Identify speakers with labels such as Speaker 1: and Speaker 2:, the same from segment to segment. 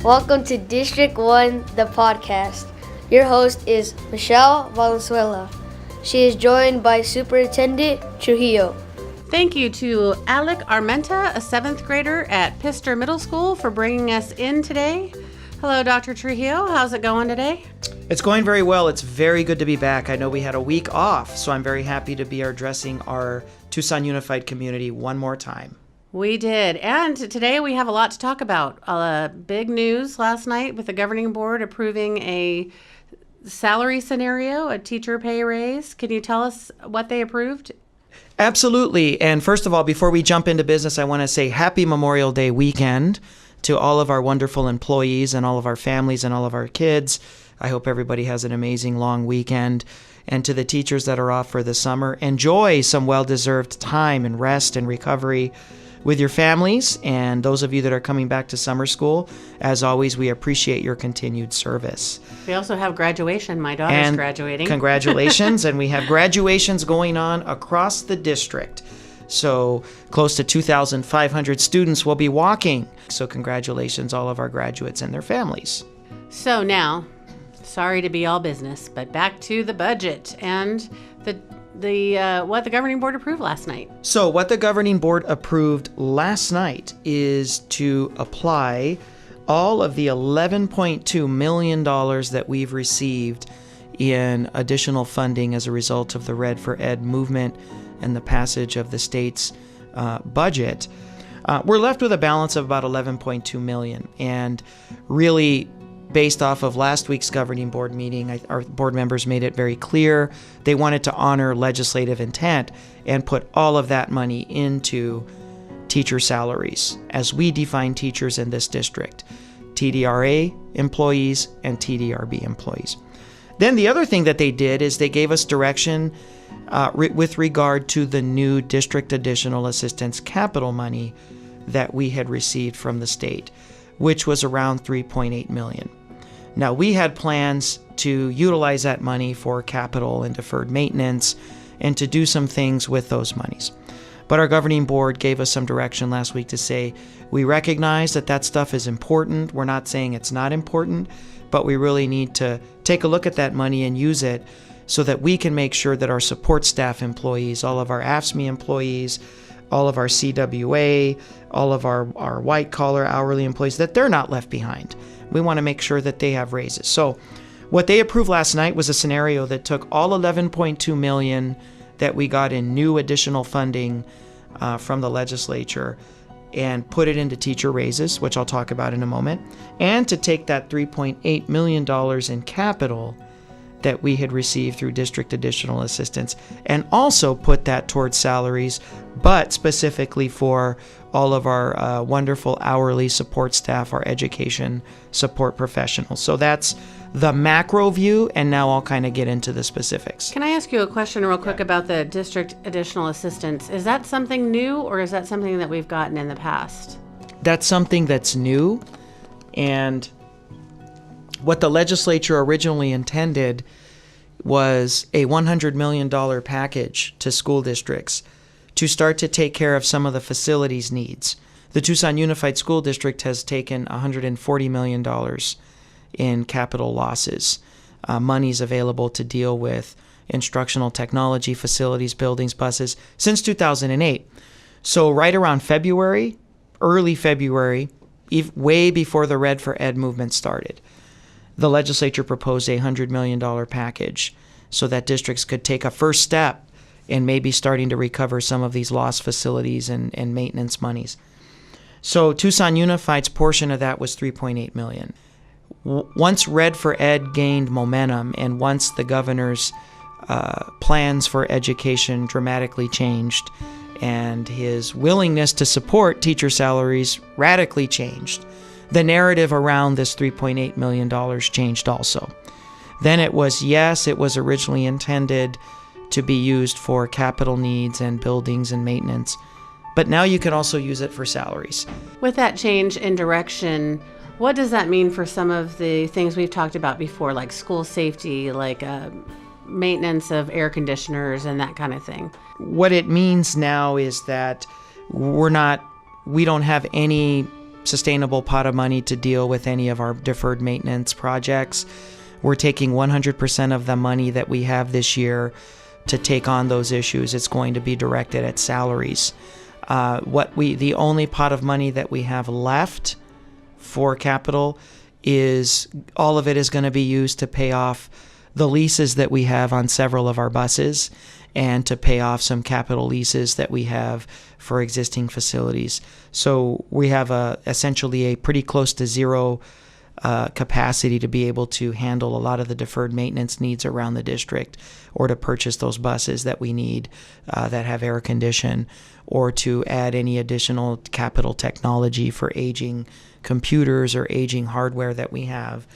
Speaker 1: Welcome to District 1, the podcast. Your host is Michelle Valenzuela. She is joined by Superintendent Trujillo.
Speaker 2: Thank you to Alec Armenta, a 7th grader at Pister Middle School, for bringing us in today. Hello, Dr. Trujillo. How's it going today?
Speaker 3: It's going very well. It's very good to be back. I know we had a week off, so I'm very happy to be addressing our Tucson Unified community one more time.
Speaker 2: We did. And today we have a lot to talk about. Big news last night with the governing board approving a salary scenario, a teacher pay raise. Can you tell us what they approved?
Speaker 3: Absolutely. And first of all, before we jump into business, I want to say happy Memorial Day weekend to all of our wonderful employees and all of our families and all of our kids. I hope everybody has an amazing long weekend. And to the teachers that are off for the summer, enjoy some well-deserved time and rest and recovery with your families. And those of you that are coming back to summer school, as always, we appreciate your continued service.
Speaker 2: We also have graduation. My daughter's graduating.
Speaker 3: Congratulations. And we have graduations going on across the district. So close to 2,500 students will be walking. So congratulations, all of our graduates and their families.
Speaker 2: So now, sorry to be all business, but back to the budget and what the governing board approved last night.
Speaker 3: So what the governing board approved last night is to apply all of the $11.2 million that we've received in additional funding as a result of the Red for Ed movement and the passage of the state's budget. We're left with a balance of about $11.2 million. And really, based off of last week's governing board meeting, our board members made it very clear they wanted to honor legislative intent and put all of that money into teacher salaries as we define teachers in this district, TDRA employees and TDRB employees. Then the other thing that they did is they gave us direction with regard to the new district additional assistance capital money that we had received from the state, which was around $3.8 million. Now, we had plans to utilize that money for capital and deferred maintenance and to do some things with those monies. But our governing board gave us some direction last week to say we recognize that that stuff is important. We're not saying it's not important, but we really need to take a look at that money and use it so that we can make sure that our support staff employees, all of our AFSCME employees, all of our CWA, all of our white-collar hourly employees, that they're not left behind. We want to make sure that they have raises. So what they approved last night was a scenario that took all $11.2 million that we got in new additional funding from the legislature and put it into teacher raises, which I'll talk about in a moment, and to take that $3.8 million in capital that we had received through district additional assistance and also put that towards salaries, but specifically for all of our wonderful hourly support staff, our education support professionals. So that's the macro view, and now I'll kind of get into the specifics.
Speaker 2: Can I ask you a question real quick about the district additional assistance? Is that something new, or is that something that we've gotten in the past?
Speaker 3: That's something that's new, and what the legislature originally intended was a $100 million package to school districts to start to take care of some of the facilities needs. The Tucson Unified School District has taken $140 million in capital losses, monies available to deal with instructional technology, facilities, buildings, buses, since 2008. So right around February, early February, way before the Red for Ed movement started, the legislature proposed a $100 million package so that districts could take a first step in maybe starting to recover some of these lost facilities and maintenance monies. So Tucson Unified's portion of that was $3.8 million. Once Red for Ed gained momentum and once the governor's plans for education dramatically changed and his willingness to support teacher salaries radically changed, the narrative around this $3.8 million changed also. Then it was, yes, it was originally intended to be used for capital needs and buildings and maintenance, but now you can also use it for salaries.
Speaker 2: With that change in direction, what does that mean for some of the things we've talked about before, like school safety, like maintenance of air conditioners and that kind of thing?
Speaker 3: What it means now is that we don't have any sustainable pot of money to deal with any of our deferred maintenance projects. We're taking 100% of the money that we have this year to take on those issues. It's going to be directed at salaries. The only pot of money that we have left for capital is all of it is going to be used to pay off the leases that we have on several of our buses and to pay off some capital leases that we have for existing facilities. So we have essentially a pretty close to zero capacity to be able to handle a lot of the deferred maintenance needs around the district, or to purchase those buses that we need that have air condition, or to add any additional capital technology for aging computers or aging hardware that we have,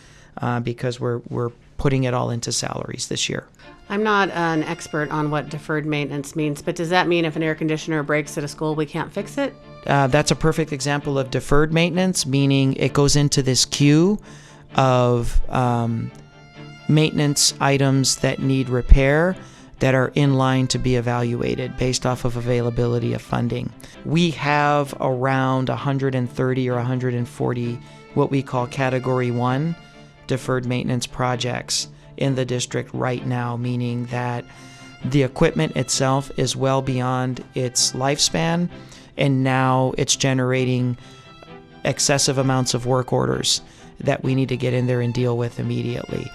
Speaker 3: because we're putting it all into salaries this year.
Speaker 2: I'm not an expert on what deferred maintenance means, but does that mean if an air conditioner breaks at a school, we can't fix it?
Speaker 3: That's a perfect example of deferred maintenance, meaning it goes into this queue of maintenance items that need repair that are in line to be evaluated based off of availability of funding. We have around 130 or 140 what we call Category 1 deferred maintenance projects in the district right now, meaning that the equipment itself is well beyond its lifespan, and now it's generating excessive amounts of work orders that we need to get in there and deal with immediately.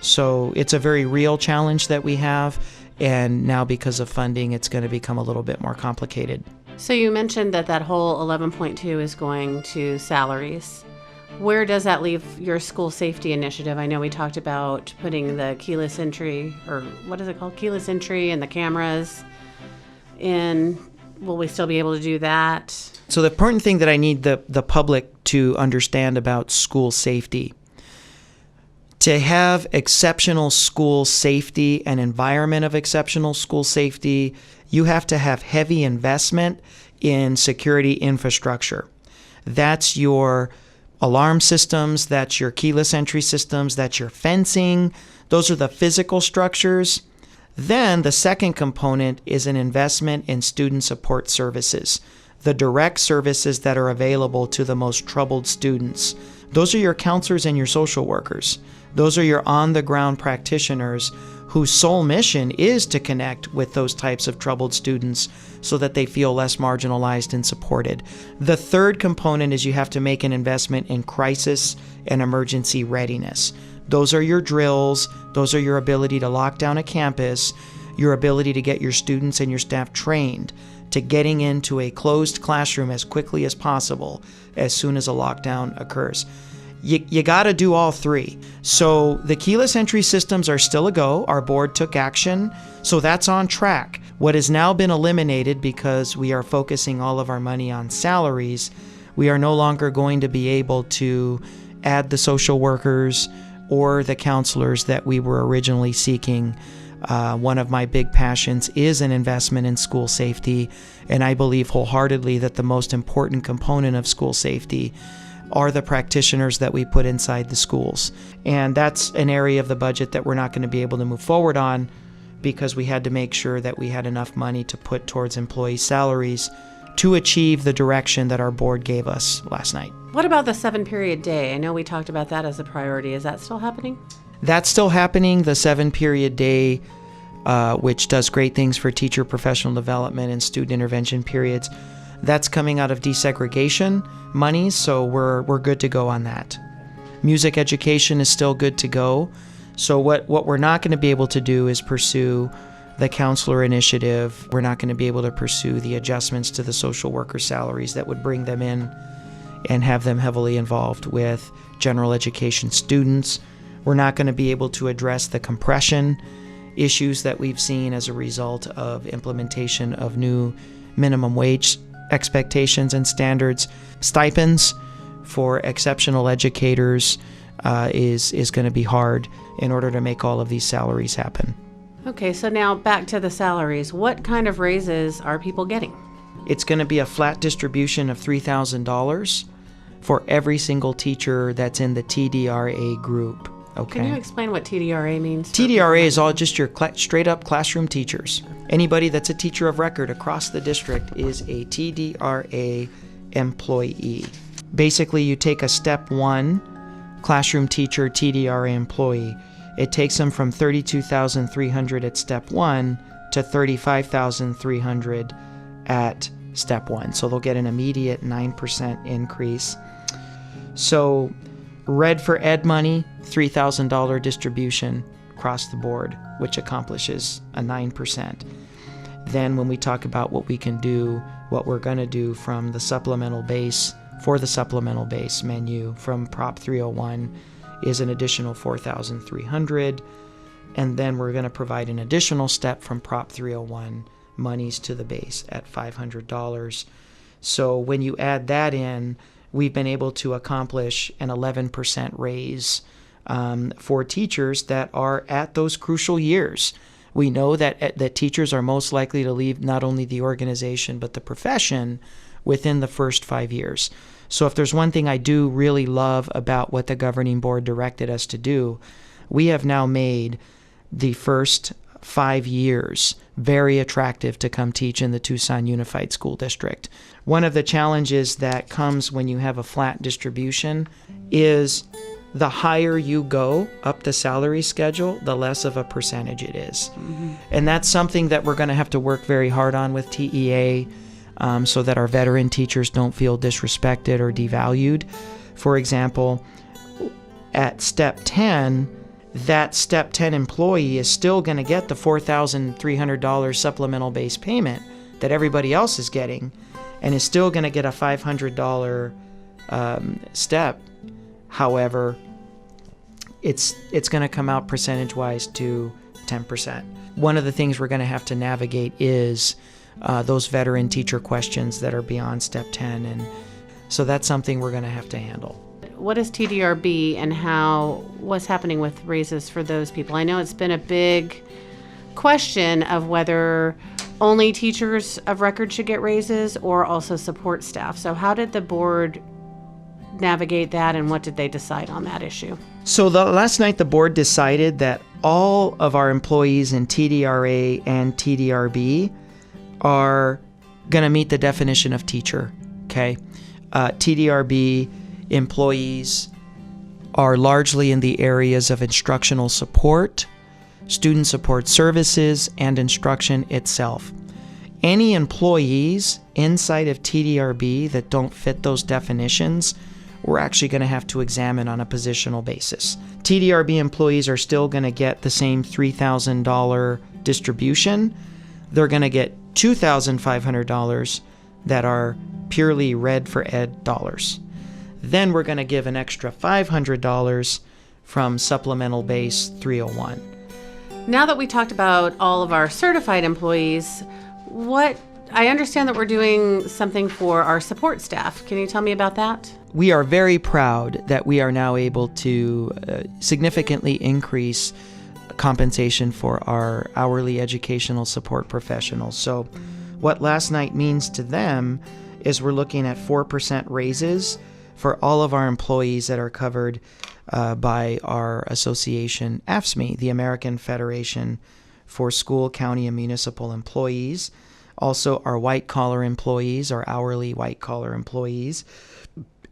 Speaker 3: So it's a very real challenge that we have, and now because of funding, it's going to become a little bit more complicated.
Speaker 2: So you mentioned that whole 11.2 is going to salaries. Where does that leave your school safety initiative? I know we talked about putting the keyless entry, or what is it called? Keyless entry and the cameras in. Will we still be able to do that?
Speaker 3: So the important thing that I need the public to understand about school safety, to have exceptional school safety, an environment of exceptional school safety, you have to have heavy investment in security infrastructure. That's your alarm systems, that's your keyless entry systems, that's your fencing. Those are the physical structures. Then the second component is an investment in student support services, the direct services that are available to the most troubled students. Those are your counselors and your social workers. Those are your on-the-ground practitioners whose sole mission is to connect with those types of troubled students so that they feel less marginalized and supported. The third component is you have to make an investment in crisis and emergency readiness. Those are your drills. Those are your ability to lock down a campus, your ability to get your students and your staff trained to getting into a closed classroom as quickly as possible as soon as a lockdown occurs. You got to do all three. So the keyless entry systems are still a go. Our board took action, so that's on track. What has now been eliminated, because we are focusing all of our money on salaries, we are no longer going to be able to add the social workers or the counselors that we were originally seeking. One of my big passions is an investment in school safety, and I believe wholeheartedly that the most important component of school safety are the practitioners that we put inside the schools. And that's an area of the budget that we're not going to be able to move forward on, because we had to make sure that we had enough money to put towards employee salaries to achieve the direction that our board gave us last night.
Speaker 2: What about the 7-period day? I know we talked about that as a priority. Is that still happening?
Speaker 3: That's still happening. The 7-period day, which does great things for teacher professional development and student intervention periods, that's coming out of desegregation monies, so we're good to go on that. Music education is still good to go. So what we're not going to be able to do is pursue the counselor initiative. We're not going to be able to pursue the adjustments to the social worker salaries that would bring them in and have them heavily involved with general education students. We're not going to be able to address the compression issues that we've seen as a result of implementation of new minimum wage expectations and standards. Stipends for exceptional educators is going to be hard in order to make all of these salaries happen.
Speaker 2: Okay, so now back to the salaries. What kind of raises are people getting?
Speaker 3: It's going to be a flat distribution of $3,000 for every single teacher that's in the TDRA group. Okay.
Speaker 2: Can you explain what TDRA means?
Speaker 3: TDRA is all just your straight up classroom teachers. Anybody that's a teacher of record across the district is a TDRA employee. Basically, you take a step 1 classroom teacher TDRA employee. It takes them from $32,300 at step 1 to $35,300 at step 1. So they'll get an immediate 9% increase. So Red for Ed money, $3,000 distribution across the board, which accomplishes a 9%. Then when we talk about what we can do, what we're going to do from the supplemental base, for the supplemental base menu from Prop 301 is an additional $4,300. And then we're going to provide an additional step from Prop 301 monies to the base at $500. So when you add that in, we've been able to accomplish an 11% raise for teachers that are at those crucial years. We know that teachers are most likely to leave not only the organization but the profession within the first 5 years. So if there's one thing I do really love about what the governing board directed us to do, we have now made the first 5 years very attractive to come teach in the Tucson Unified School District. One of the challenges that comes when you have a flat distribution is the higher you go up the salary schedule, the less of a percentage it is. Mm-hmm. And that's something that we're going to have to work very hard on with TEA so that our veteran teachers don't feel disrespected or devalued. For example, at step 10, that step 10 employee is still going to get the $4,300 supplemental base payment that everybody else is getting and is still going to get a $500 step. However, it's going to come out percentage-wise to 10%. One of the things we're going to have to navigate is those veteran teacher questions that are beyond step 10, and so that's something we're going to have to handle.
Speaker 2: What is TDRB and what's happening with raises for those people? I know it's been a big question of whether only teachers of record should get raises or also support staff. So how did the board navigate that, and what did they decide on that issue?
Speaker 3: So last night the board decided that all of our employees in TDRA and TDRB are going to meet the definition of teacher, okay? TDRB employees are largely in the areas of instructional support, student support services, and instruction itself. Any employees inside of TDRB that don't fit those definitions, we're actually going to have to examine on a positional basis. TDRB employees are still going to get the same $3,000 distribution. They're going to get $2,500 that are purely Red for Ed dollars. Then we're going to give an extra $500 from supplemental base 301.
Speaker 2: Now that we talked about all of our certified employees, I understand that we're doing something for our support staff. Can you tell me about that?
Speaker 3: We are very proud that we are now able to significantly increase compensation for our hourly educational support professionals. So what last night means to them is we're looking at 4% raises for all of our employees that are covered by our association, AFSCME, the American Federation for School, County, and Municipal Employees. Also our white-collar employees, our hourly white-collar employees.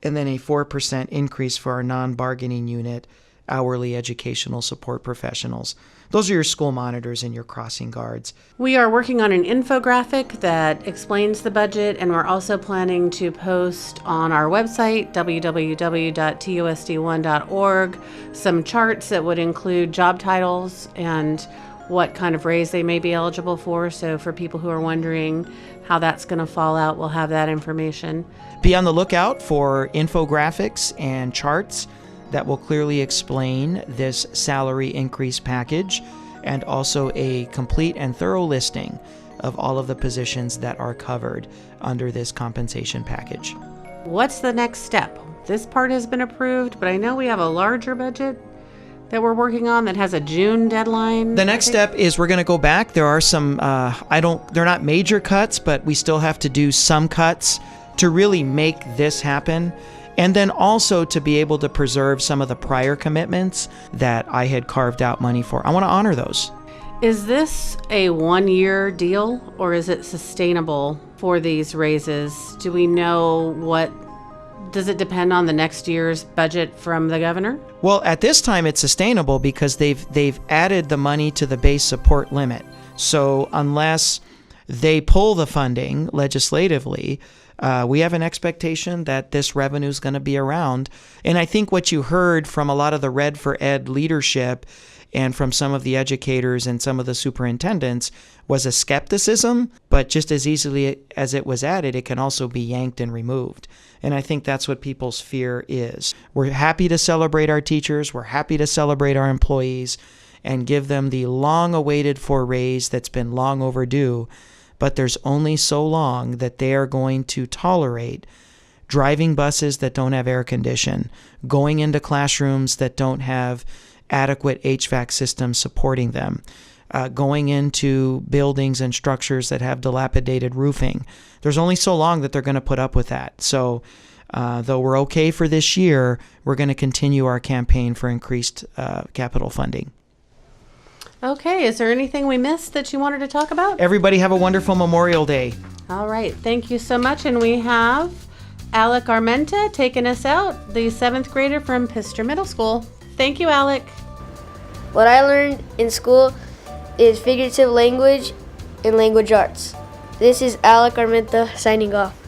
Speaker 3: And then a 4% increase for our non-bargaining unit, hourly educational support professionals. Those are your school monitors and your crossing guards.
Speaker 2: We are working on an infographic that explains the budget, and we're also planning to post on our website, www.TUSD1.org, some charts that would include job titles and what kind of raise they may be eligible for. So for people who are wondering how that's going to fall out, we'll have that information.
Speaker 3: Be on the lookout for infographics and charts that will clearly explain this salary increase package, and also a complete and thorough listing of all of the positions that are covered under this compensation package.
Speaker 2: What's the next step? This part has been approved, but I know we have a larger budget that we're working on that has a June deadline.
Speaker 3: The next step is we're going to go back. There are some, they're not major cuts, but we still have to do some cuts to really make this happen. And then also to be able to preserve some of the prior commitments that I had carved out money for. I want to honor those.
Speaker 2: Is this a one-year deal, or is it sustainable for these raises? Do we know what does it depend on the next year's budget from the governor?
Speaker 3: Well, at this time, it's sustainable because they've added the money to the base support limit. So unless they pull the funding legislatively, we have an expectation that this revenue is going to be around. And I think what you heard from a lot of the Red for Ed leadership and from some of the educators and some of the superintendents was a skepticism, but just as easily as it was added, it can also be yanked and removed. And I think that's what people's fear is. We're happy to celebrate our teachers. We're happy to celebrate our employees and give them the long-awaited for raise that's been long overdue. But there's only so long that they are going to tolerate driving buses that don't have air condition, going into classrooms that don't have adequate HVAC systems supporting them, going into buildings and structures that have dilapidated roofing. There's only so long that they're going to put up with that. So though we're okay for this year, we're going to continue our campaign for increased capital funding.
Speaker 2: Okay, is there anything we missed that you wanted to talk about?
Speaker 3: Everybody have a wonderful Memorial Day.
Speaker 2: All right, thank you so much. And we have Alec Armenta taking us out, the 7th grader from Pister Middle School. Thank you, Alec.
Speaker 1: What I learned in school is figurative language and language arts. This is Alec Armenta signing off.